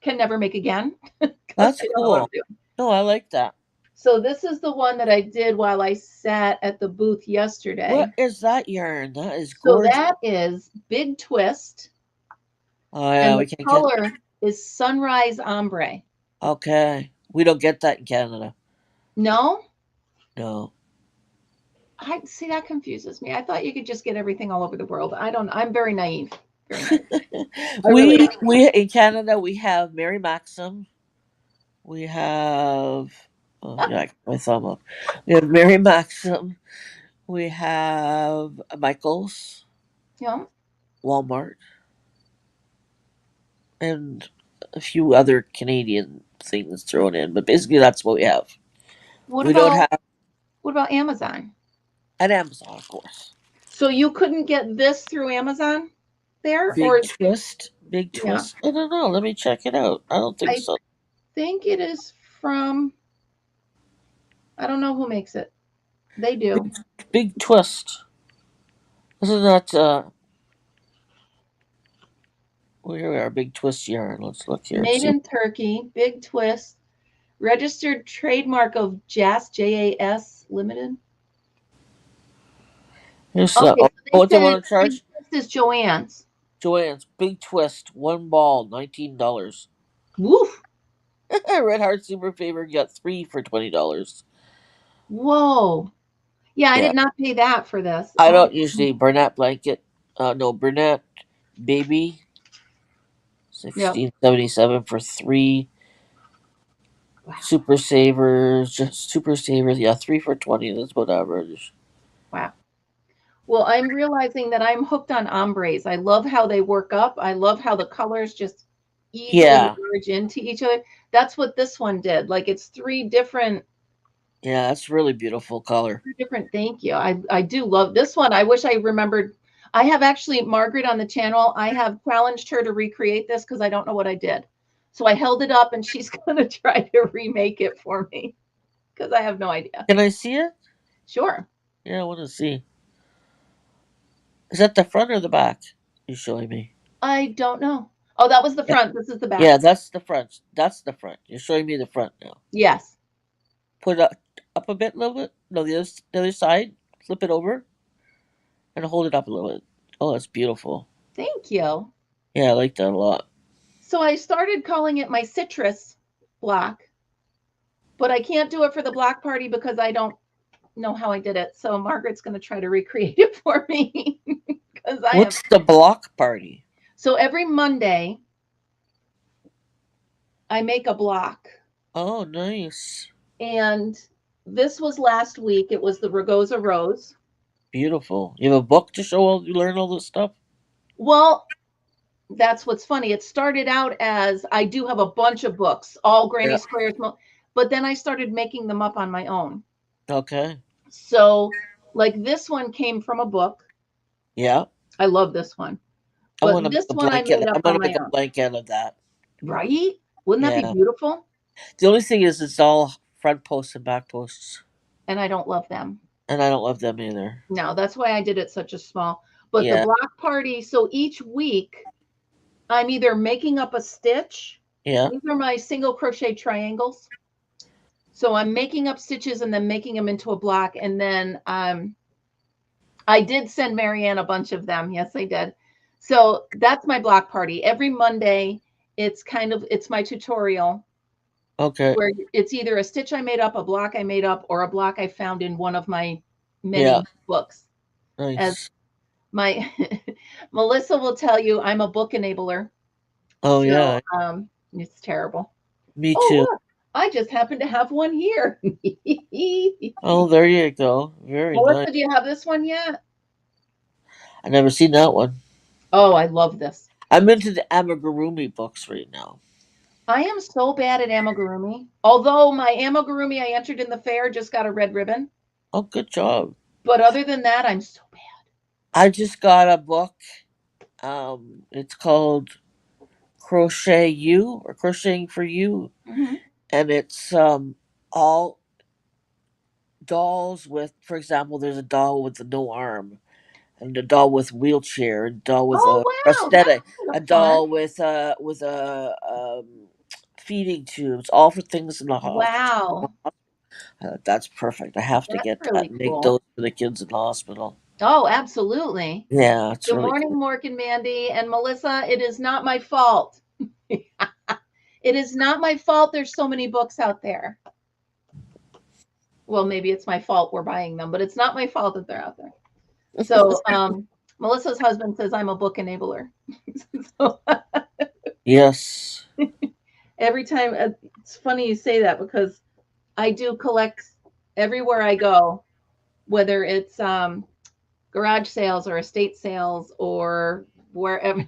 can never make again because That's I don't know what I'm cool. doing. No, I like that. So this is the one that I did while I sat at the booth What yesterday. is that yarn? That is So gorgeous. that is Big Twist, Oh and yeah, the we can't get. color is Sunrise Ombre. Okay, we don't get that in Canada. No, No, I see that confuses me. I thought you could just get everything all over the world. I don't. I'm very naive. Very naive. I really we am. we in Canada we have Mary Maxim. We have. Oh yeah, I got my thumb up. We have Mary Maxim. We have Michaels, Yeah. Walmart, and a few other Canadian things thrown in. But basically, that's what we have. What We don't about have what about Amazon? at Amazon, of course. So you couldn't get this through Amazon there, Big or twist, big yeah, twist. I don't know. Let me check it out. I don't think I so. think it is from. I don't know who makes it. They do. Big, big twist. Isn't that where we are? Big twist yarn. Let's look here and Made see. in Turkey. Big twist. Registered trademark of JAS JAS Limited. Here's Okay, oh, so they what's the said one in Big charge? Twist is Joann's. Joanne's big twist, one ball, $19. Woof. Red Heart Super Favor got three for $20. Whoa. Yeah, I Yeah, did not pay that for this. I Oh, don't usually Burnett blanket. No Burnett baby, yep. 16.77 for three. Wow. Super Savers, just Super Savers. Yeah, three for 20. That's about average. Wow. Well, I'm realizing that I'm hooked on ombres. I love how they work up. I love how the colors just easily Yeah, merge into each other. That's what this one did. Like it's yeah, that's really beautiful color. three different. Thank you. I do love this one. I wish I remembered. I have actually Margaret on the channel. I have challenged her to recreate this because I don't know what I did. So I held it up and she's going to try to remake it for me because I have no idea. Can I see it? Sure. Yeah, I want to see. Is that the front or the back? You're showing me. I don't know. Oh, that was the Yeah, front. This is the back. yeah, that's the front. That's the front. You're showing me the front now. Yes. Put it up a bit, a little bit. No, the other side. Flip it over and hold it up a little bit. Oh, that's beautiful. Thank you. Yeah, I like that a lot. So I started calling it my citrus block, but I can't do it for the block party because I don't know how I did it. So Margaret's going to try to recreate it for me because I am. What's the block party? So every Monday, I make a block. Oh, nice. And this was last week. It was the Ragosa Rose. Beautiful. You have a book to show all you learn all this stuff? Well, that's what's funny. It started out as I do have a bunch of books, all Granny Yeah. Squares, but then I started making them up on my own. Okay. So, like this one came from a book. Yeah. I love this one. I But want to make this a one I blanket. made I up want on to my make a own. blanket of that. Right? Wouldn't that be Yeah. beautiful? The only thing is, it's all front posts and back posts, And I don't love them. and I don't love them either. No, that's why I did it such a small. But the Yeah. block party, so each week I'm either making up a stitch. Yeah. These are my single crochet triangles. So I'm making up stitches and then making them into a block. And then I did send Marianne a bunch of them. Yes, I did. So that's my block party. Every Monday, it's my tutorial Okay. where it's either a stitch I made up, a block I made up, or a block I found in one of my Yeah. many books. As Nice. my Melissa will tell you, I'm a book enabler. Oh So yeah. it's terrible. Me Oh, too. look, I just happen to have one here. Oh, there you go. Very nice. Melissa, do you have this one yet? I never seen that one. Oh, I love this. I'm into the amigurumi books right now. I am so bad at amigurumi. Although my amigurumi I entered in the fair just got a red ribbon. Oh, good job. But other than that, I'm so bad. I just got a book. It's called Crochet You or Crocheting for You, Mhm. and it's all dolls with, for example, there's a doll with no arm, and a doll with wheelchair, and a doll with Oh, a wow, that's prosthetic, kind a of fun. doll with a feeding tubes, all for things in the hospital. Wow, That's perfect. I have to that's get that really and make cool. those for the kids in the hospital. Oh, absolutely. Yeah, it's Good really morning, good. Mork and Mandy and Melissa. It is not my fault. It is not my fault there's so many books out there. Well, maybe it's my fault we're buying them, but it's not my fault that they're out there. So, Melissa's husband says I'm a book enabler. So Yes. every time it's funny you say that because I do collect everywhere I go, whether it's garage sales or estate sales or wherever.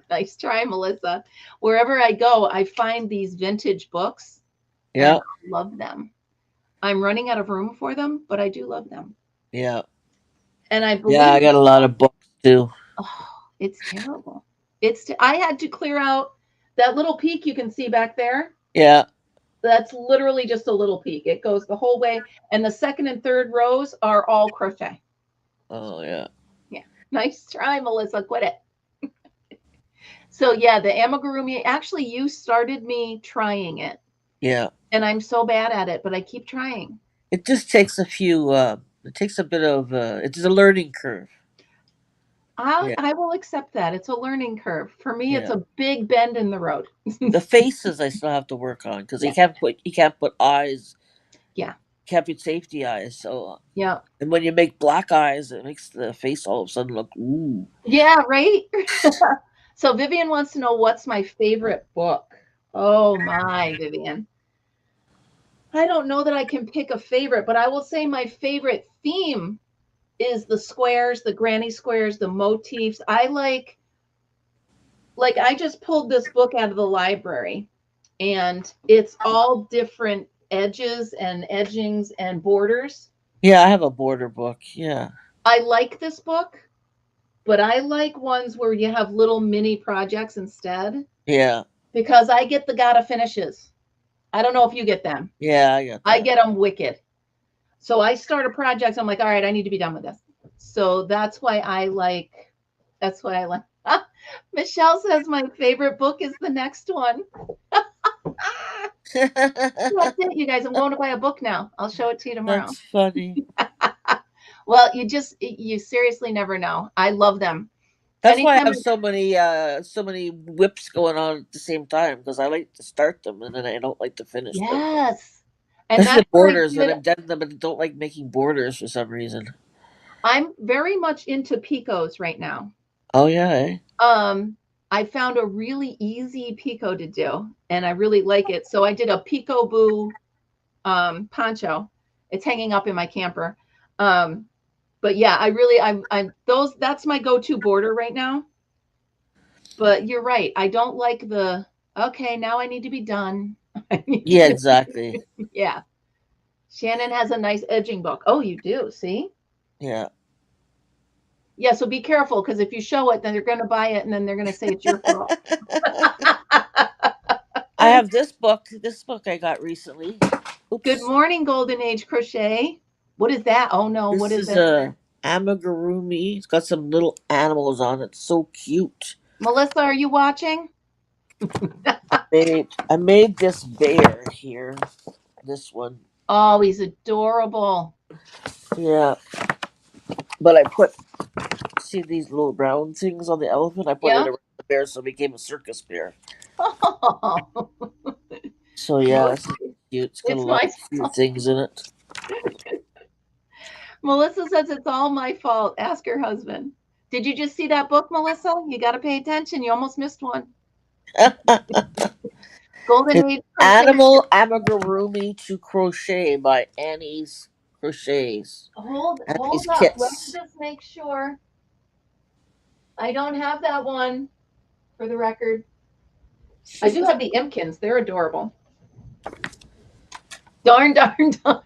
Nice try, Melissa. Wherever I go, I find these vintage books and Yeah. I love them. I'm running out of room for them, but I do love them. Yeah. And I Yeah. I believe, got a lot of books too. oh, it's terrible. I had to clear out that little peak you can see back there. Yeah. That's literally just a little peak. It goes the whole way. And the second and third rows are all crochet. Oh yeah. Yeah. Nice try, Melissa. Quit it. So yeah, the amigurumi, actually you started me trying it. Yeah. And I'm so bad at it, but I keep trying. It just takes a few. It takes a bit of. It's a learning curve. Yeah. I will accept that. It's a learning curve. For me, it's Yeah. a big bend in the road. The faces I still have to work on because Yeah. you can't put eyes, Yeah. can't put safety eyes. So Yeah. and when you make black eyes, it makes the face all of a sudden look ooh. Yeah, right? So Vivian wants to know what's my favorite book. Oh my, Vivian. I don't know that I can pick a favorite, but I will say my favorite theme is the squares, the granny squares, the motifs. I like I just pulled this book out of the library and it's all different edges and edgings and borders. Yeah, I have a border book. Yeah. I like this book, but I like ones where you have little mini projects instead Yeah. because I get the gotta finishes. I don't know if you get them. Yeah, I got I that. get them wicked. So I start a project. I'm like, all right, I need to be done with this. So that's why I like. Michelle says my favorite book is the next one. That's it, you guys. I'm going to buy a book now. I'll show it to you tomorrow. That's funny. Well, you seriously never know. I love them. That's why I Anytime have so many whips going on at the same time because I like to start them and then I don't like to finish them. yes. And Especially that's the what I borders, and did. I've done them, but I don't like making borders for some reason. I'm very much into picots right now. Oh yeah, eh? Um, I found a really easy pico to do, and I really like it. So I did a peekaboo poncho. It's hanging up in my camper. Um, but yeah, I'm those. That's my go-to border right now. But you're right. I don't like the. Okay, now I need to be done. Yeah, exactly. Yeah. Shannon has a nice edging book. Oh, you do. See? Yeah, Yeah, so be careful because if you show it, then they're going to buy it and then they're going to say it's your fault. I have this book. This book I got recently. Good Oops. morning, Golden Age Crochet. What is that? Oh no, what This is is it? a amigurumi. It's got some little animals on it. So cute. Melissa, are you watching? I made this bear here. This one. Oh, he's adorable. Yeah. But I put, see these little brown things on the elephant? I put it Yeah. around the bear so it became a circus bear. Oh, So yeah, Melissa, it's cute. It's got a it's lot my of cute things in it. Melissa says it's all my fault. Ask her husband. Did you just see that book, Melissa? You got to pay attention. You almost missed one. Golden It's Age Crochet. Animal Amigurumi to Crochet by Annie's Crochets. Hold Annie's up. Let me Kits. just make sure. I don't have that one for the record. I do have the Imkins. They're adorable. Darn, darn, darn.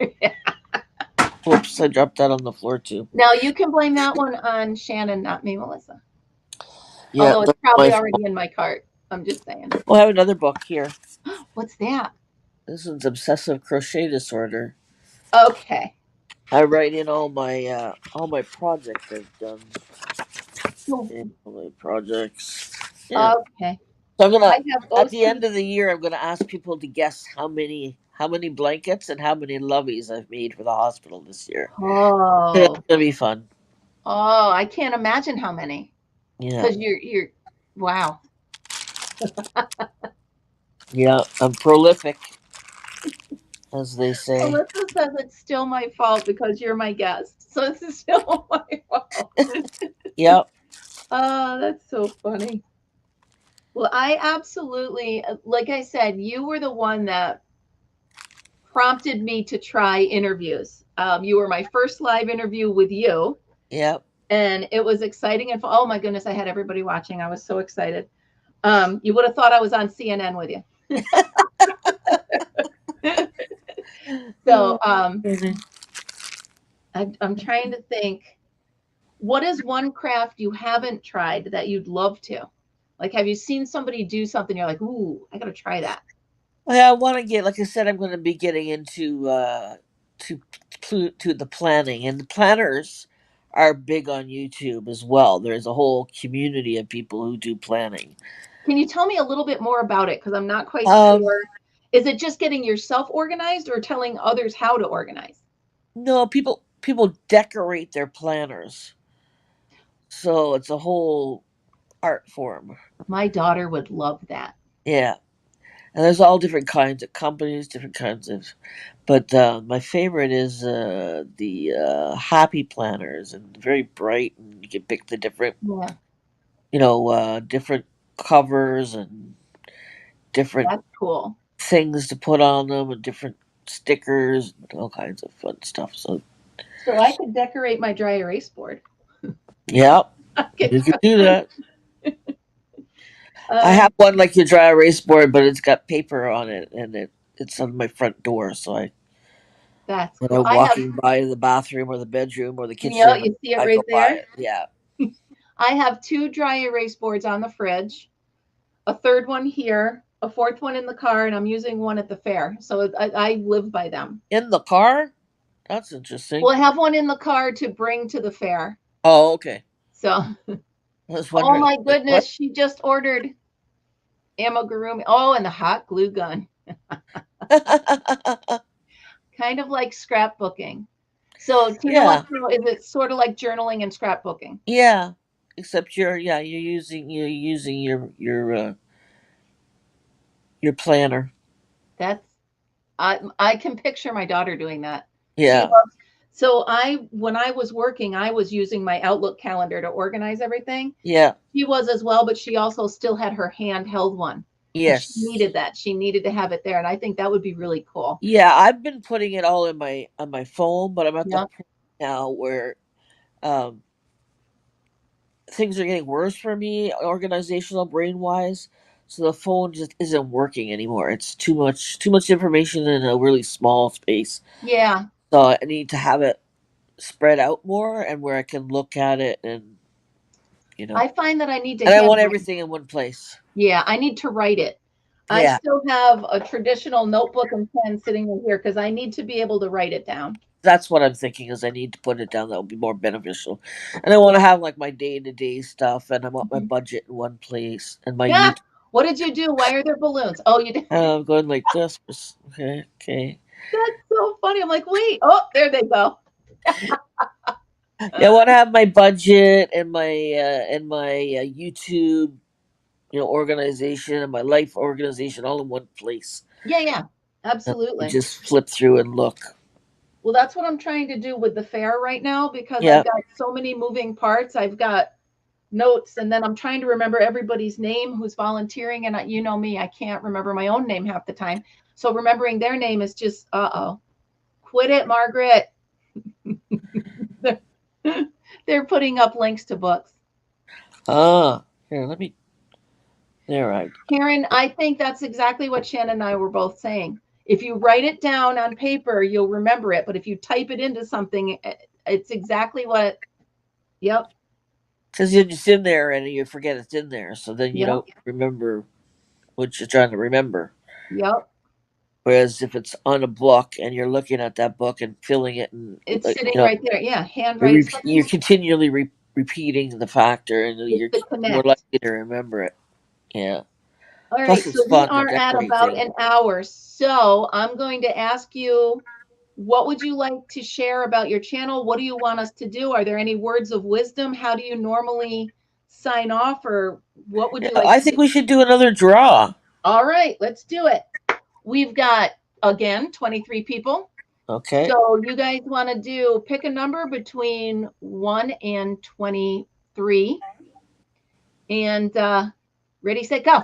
Oops, I dropped that on the floor too. Now you can blame that one on Shannon, not me, Melissa. Yeah, Although it's that's my probably fault. already in my cart. I'm just saying. We'll have another book here. What's that? This one's Obsessive Crochet Disorder. Okay. I write in all my projects I've done. So, Yeah, all my projects. Yeah. okay. So I'm I gonna have at those the two. end of the year I'm gonna ask people to guess how many blankets and how many loveys I've made for the hospital this year. It's Oh, gonna be fun. oh, I can't imagine how many. Yeah. Because wow. Yeah. I'm prolific, as they say. Melissa says it's still my fault because you're my guest. So it's still my fault. Yep. Oh, that's so funny. Well, I absolutely, like I said, you were the one that prompted me to try interviews. You were my first live interview with you, Yep. and it was exciting. And oh my goodness, I had everybody watching. I was so excited. You would have thought I was on CNN with you. So Oh, goodness. I'm trying to think. What is one craft you haven't tried that you'd love to? Like, have you seen somebody do something? You're like, ooh, I got to try that. Well, I want to get, like I said, I'm going to be getting into to to the planning, and the planners are big on YouTube as well. There's a whole community of people who do planning. Can you tell me a little bit more about it? Because I'm not quite Um, sure. Is it just getting yourself organized or telling others how to organize? no, people decorate their planners, so it's a whole art form. My daughter would love that. Yeah, and there's all different kinds of companies, different kinds of. But my favorite is the happy planners, and very bright, and you can pick the different, Yeah, different covers and different that's cool. things to put on them, and different stickers, and all kinds of fun stuff. So So I could decorate my dry erase board. yeah, I could you could do that. I um, have one like your dry erase board, but it's got paper on it, and it's on my front door. So that's when cool. I'm walking by the bathroom or the bedroom or the kitchen, You see it I right go by there. it. Yeah. I have two dry erase boards on the fridge, a third one here, a fourth one in the car, and I'm using one at the fair. So I live by them. In the car? That's Well, interesting. I have one in the car to bring to the fair. Oh, okay. So, I was oh wondering, my like, goodness, what? she just ordered amigurumi. Oh, and the hot glue gun, kind of like scrapbooking. So, Tina Yeah, wants to know, is it sort of like journaling and scrapbooking? yeah. Except you're using your planner. That's I can picture my daughter doing that. She Yeah, loves. So when I was working, I was using my Outlook calendar to organize everything. yeah, She was as well, but she also still had her handheld one, and she yes, needed that. She needed to have it there, and I think that would be really cool. yeah. I've been putting it all in my on my phone, but I'm at the Yep, point now where um things are getting worse for me, organizational brain wise. So the phone just isn't working anymore. It's too much information in a really small space. yeah, So I need to have it spread out more and where I can look at it and you know. I find that I need to And I want handwrite. everything in one place. Yeah, I need to write it. I Yeah, still have a traditional notebook and pen sitting right here because I need to be able to write it down. that's what I'm thinking is I need to put it down. That would be more beneficial. And I want to Yeah. have like my day to day stuff, and I want my Mhm. budget in one place, and my Yeah. YouTube. What did you do? Why are there balloons? Oh, you did. I'm going like this. Okay, okay. That's so funny. I'm like, wait. Oh, there they go. Yeah, I want to have my budget and my YouTube, organization and my life organization all in one place. Yeah, yeah, And I absolutely. just flip through and look. Well, that's what I'm trying to do with the fair right now because I've Yeah, got so many moving parts. I've got notes, and then I'm trying to remember everybody's name who's volunteering. And you know me, I can't remember my own name half the time. So remembering their name is just, uh-oh. Quit it, Margaret. they're, they're putting up links to books. here, let me. There, I. Karen, I think that's exactly what Shannon and I were both saying. If you write it down on paper, you'll remember it. But if you type it into something, it's exactly what. Yep. Because it's in there and you forget it's in there, so then you Yep. don't remember what you're trying to remember. Yep. Whereas if it's on a book and you're looking at that book and filling it, and It's sitting right there. Yeah. Handwrite you're something. continually repeating the factor, and It's you're the more connect. likely to remember it. Yeah. All Plus, right. it's So we fun to are at decorate about things. an hour. So I'm going to ask you, what would you like to share about your channel? What do you want us to do? Are there any words of wisdom? How do you normally sign off, or what would Yeah, you like I to think do? we should do another draw. All right, let's do it. We've got, again, 23 people. Okay. So you guys want to do pick a number between 1 and 23. And ready, set, go.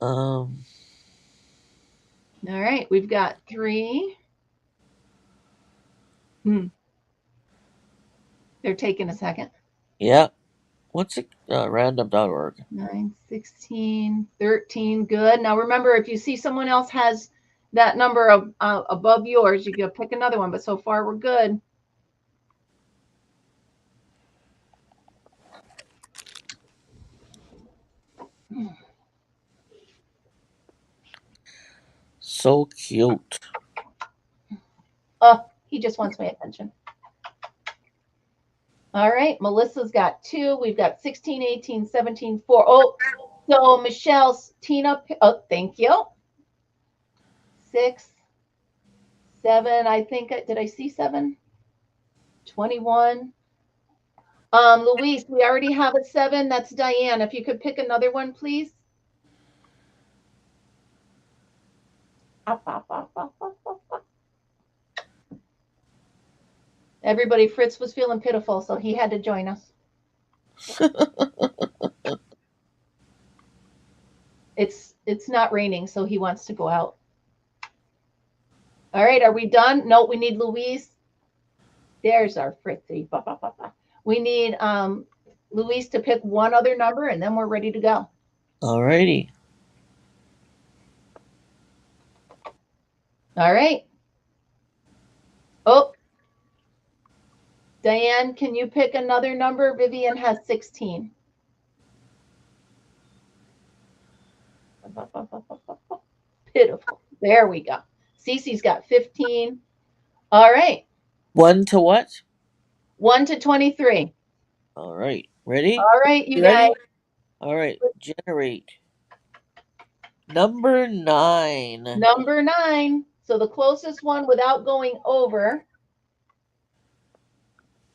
Um. All right, we've got 3. Hmm, they're taking a second. Yeah. What's it? Random.org. 9, 16, 13. Good. Now remember, if you see someone else has that number above yours, you go pick another one. But so far, we're good. So cute. He just wants my attention. All right, Melissa's got 2. We've got 16, 18, 17, 4. Oh, so Michelle's Tina. Oh, thank you. 6, 7. I think, did I see 7? 21. Louise, we already have a 7. That's Diane. If you could pick another one, please. Up, up, up, up, up, up, up. Everybody, Fritz was feeling pitiful, so he had to join us. It's not raining, so he wants to go out. All right, are we done? No, we need Louise. There's our Fritzy. Ba, ba, ba, ba. We need Louise to pick one other number, and then we're ready to go. Alrighty. All right. Oh, Diane, can you pick another number? Vivian has 16. Pitiful. There we go. Cece's got 15. All right. 1 to what? 1 to 23. All right. Ready? All right, you You guys. ready? All right. Generate. Number 9. Number 9. So the closest one without going over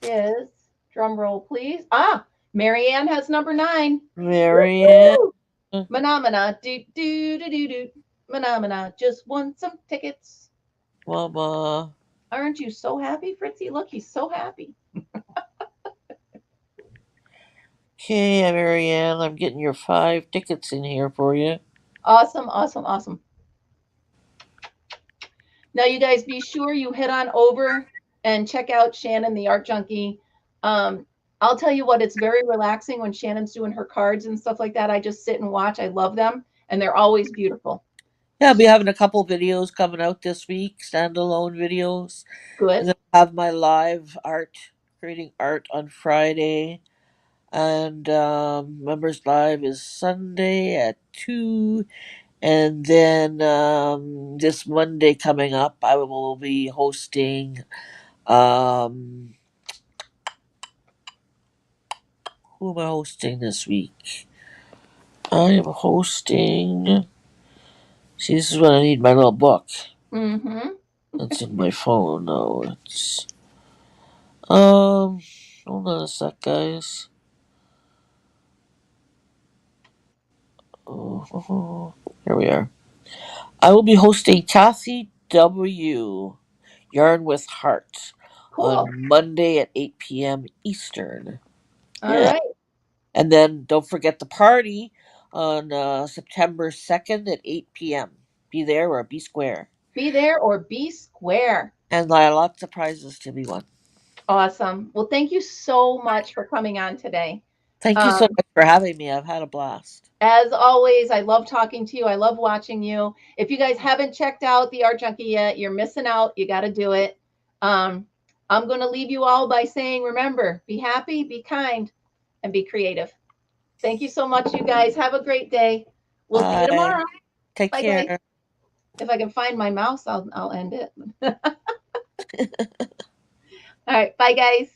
is, drum roll, please. Marianne has number 9. Marianne. Woo-hoo! Phenomena. Do, do, do, do, do. Phenomena. Just won some tickets. Mama. Aren't you so happy, Fritzy? Look, he's so happy. Okay, Marianne. I'm getting your 5 tickets in here for you. Awesome, awesome, awesome. Now, you guys, be sure you head on over and check out Shannon, the art junkie. I'll tell you what, it's very relaxing when Shannon's doing her cards and stuff like that. I just sit and watch. I love them, and they're always beautiful. Yeah, I'll be having a couple videos coming out this week, standalone videos. And Good. then I have my live art, creating art on Friday. And Members Live is Sunday at 2. And then this Monday coming up, I will be hosting. Um, who am I hosting this week? I am hosting. See, this is when I need my little book. Mm-hmm. It's in my phone. No, it's um. Hold on a sec, guys. Oh, here we are. I will be hosting Kathy W. Yarn with Heart Cool. on Monday at 8 p.m. Eastern. All Yeah. right. And then don't forget the party on September 2nd at 8 p.m. Be there or be square. Be there or be square. And there are lots of prizes to be won. Awesome. Well, thank you so much for coming on today. Thank you so Um, much for having me. I've had a blast. as always, I love talking to you. I love watching you. If you guys haven't checked out the Art Junkie yet, you're missing out. You got to do it. Um, I'm going to leave you all by saying, remember, be happy, be kind, and be creative. Thank you so much, you guys. Have a great day. We'll see you Bye. tomorrow. Take Bye, guys. care. If I can find my mouse, I'll end it. All right. Bye, guys.